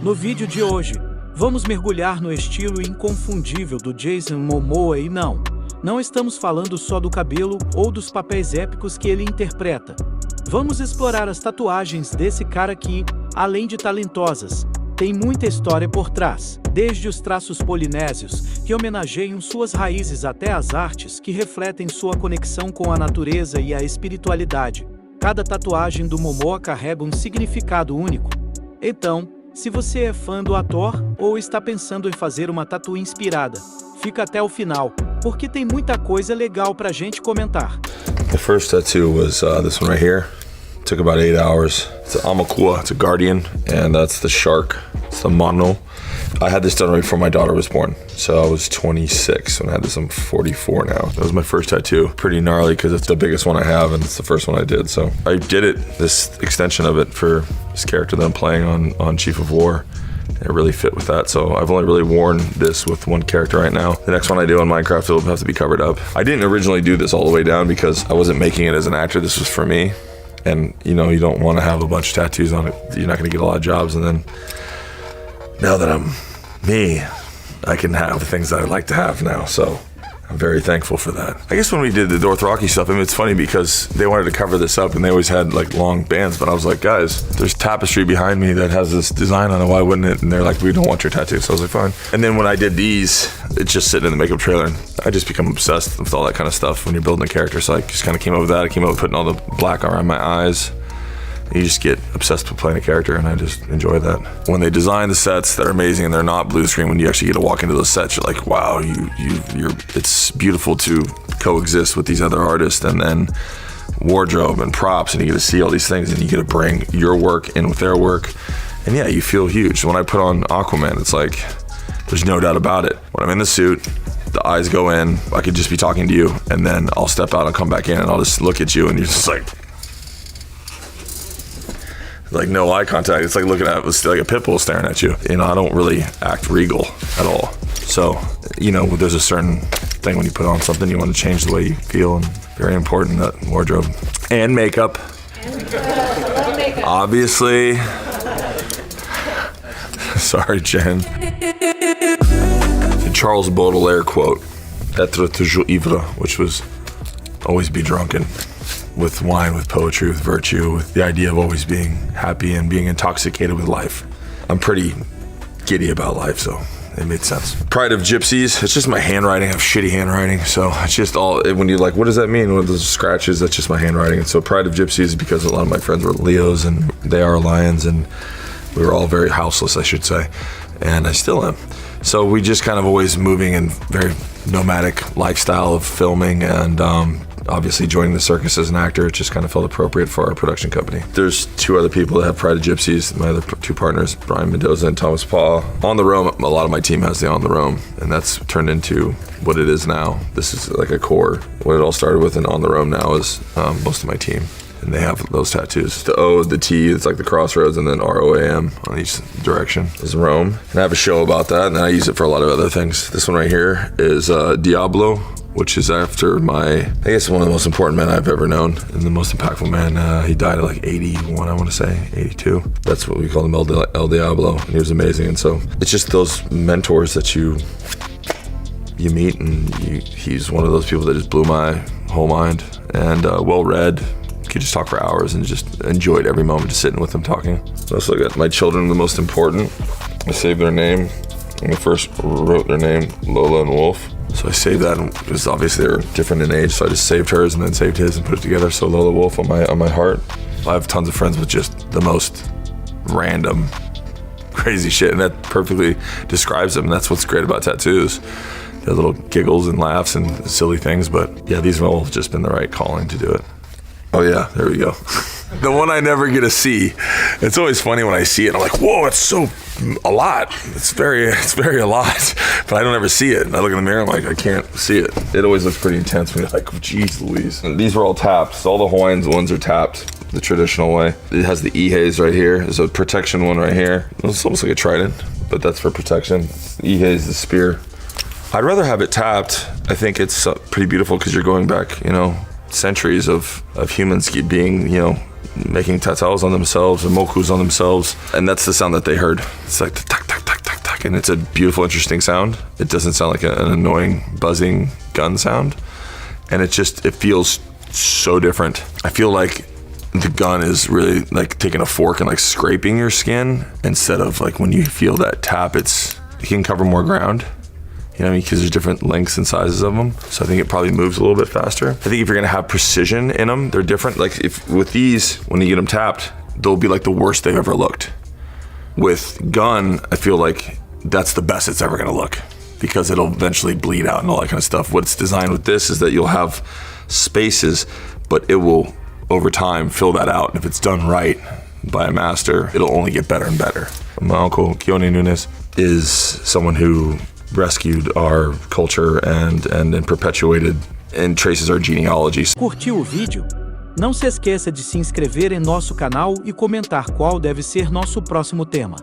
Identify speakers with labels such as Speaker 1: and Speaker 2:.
Speaker 1: No vídeo de hoje, vamos mergulhar no estilo inconfundível do Jason Momoa e não estamos falando só do cabelo ou dos papéis épicos que ele interpreta. Vamos explorar as tatuagens desse cara que, além de talentosas, tem muita história por trás, desde os traços polinésios, que homenageiam suas raízes, até as artes que refletem sua conexão com a natureza e a espiritualidade. Cada tatuagem do Momoa carrega um significado único. Então, se você é fã do ator ou está pensando em fazer uma tatu inspirada, fica até o final, porque tem muita coisa legal pra gente comentar.
Speaker 2: The first tattoo was this one right here. Took about 8 hours. It's an Amakua, it's a guardian, and that's the shark. It's the mono. I had this done right before my daughter was born, so I was 26 when I had this. I'm 44 now. That was my first tattoo. Pretty gnarly because it's the biggest one I have, and it's the first one I did. So I did it, this extension of it, for this character that I'm playing on Chief of War. It really fit with that, so I've only really worn this with one character right now. The next one I do on Minecraft, it'll have to be covered up. I didn't originally do this all the way down because I wasn't making it as an actor. This was for me. And you know, you don't want to have a bunch of tattoos on it. You're not going to get a lot of jobs. And then now that I'm me, I can have the things that I like to have now. So I'm very thankful for that. I guess when we did the Dothraki stuff, I mean, it's funny because they wanted to cover this up and they always had like long bands, but I was like, guys, there's tapestry behind me that has this design on it, why wouldn't it? And they're like, we don't want your tattoo. So I was like, fine. And then when I did these, it's just sitting in the makeup trailer, and I just become obsessed with all that kind of stuff when you're building a character. So I just kind of came up with that. I came up with putting all the black around my eyes. You just get obsessed with playing a character, and I just enjoy that. When they design the sets, they're amazing, and they're not blue screen. When you actually get to walk into those sets, you're like, wow, it's beautiful to coexist with these other artists, and then wardrobe and props, and you get to see all these things, and you get to bring your work in with their work, and yeah, you feel huge. When I put on Aquaman, it's like, there's no doubt about it. When I'm in the suit, the eyes go in, I could just be talking to you, and then I'll step out and come back in, and I'll just look at you, and you're just like no eye contact. It's like looking at like a pit bull staring at you. You know, I don't really act regal at all. So, you know, there's a certain thing when you put on something, you want to change the way you feel, and very important, that wardrobe. And makeup. Obviously. Sorry, Jen. The Charles Baudelaire quote, "Être toujours ivre," which was always be drunken. With wine, with poetry, with virtue, with the idea of always being happy and being intoxicated with life. I'm pretty giddy about life, so it made sense. Pride of Gypsies, it's just my handwriting. I have shitty handwriting, so it's just all, when you're like, what does that mean? What are those scratches? That's just my handwriting. And so Pride of Gypsies is because a lot of my friends were Leos, and they are lions, and we were all very houseless, I should say, and I still am. So we just kind of always moving in very nomadic lifestyle of filming, and obviously joining the circus as an actor, it just kind of felt appropriate for our production company. There's two other people that have Pride of Gypsies, my other two partners, Brian Mendoza and Thomas Paul. On the Roam, a lot of my team has the On the Roam, and that's turned into what it is now. This is like a core. What it all started with, and On the Roam now is most of my team. And they have those tattoos. The O, the T, it's like the crossroads, and then ROAM on each direction is Rome. And I have a show about that, and then I use it for a lot of other things. This one right here is Diablo, which is after I guess one of the most important men I've ever known, and the most impactful man. He died at like 81, I want to say, 82. That's what we call him, El Diablo, and he was amazing. And so it's just those mentors that you meet, and he's one of those people that just blew my whole mind, and well-read. Could just talk for hours and just enjoyed every moment just sitting with him talking. I also got my children, the most important. I saved their name, and I first wrote their name, Lola and Wolf. So I saved that, and because obviously they were different in age, so I just saved hers and then saved his and put it together. So Lola Wolf on my heart. I have tons of friends with just the most random, crazy shit, and that perfectly describes them. And that's what's great about tattoos. They're little giggles and laughs and silly things, but yeah, these have all just been the right calling to do it. Oh yeah, there we go. The one I never get to see. It's always funny when I see it. I'm like, whoa, it's so a lot. It's very a lot. But I don't ever see it. And I look in the mirror, I'm like, I can't see it. It always looks pretty intense when you're like, geez Louise. And these were all tapped. So all the Hawaiian ones are tapped the traditional way. It has the Ihe's right here. There's a protection one right here. It's almost like a trident, but that's for protection. Ihe's the spear. I'd rather have it tapped. I think it's pretty beautiful because you're going back, you know, centuries of humans being, you know, making tattles on themselves and mokus on themselves. And that's the sound that they heard. It's like the tack, tack, tack, tack, tack. And it's a beautiful, interesting sound. It doesn't sound like an annoying, buzzing gun sound. And it feels so different. I feel like the gun is really like taking a fork and like scraping your skin instead of like when you feel that tap, it can cover more ground. You know what I mean? Because there's different lengths and sizes of them. So I think it probably moves a little bit faster. I think if you're gonna have precision in them, they're different. Like if with these, when you get them tapped, they'll be like the worst they've ever looked. With gun, I feel like that's the best it's ever gonna look because it'll eventually bleed out and all that kind of stuff. What's designed with this is that you'll have spaces, but it will, over time, fill that out. And if it's done right by a master, it'll only get better and better. My uncle, Keone Nunes, is someone who rescued our culture and perpetuated and traces our genealogy.
Speaker 1: Curtiu o vídeo? Não se esqueça de se inscrever em nosso canal e comentar qual deve ser nosso próximo tema.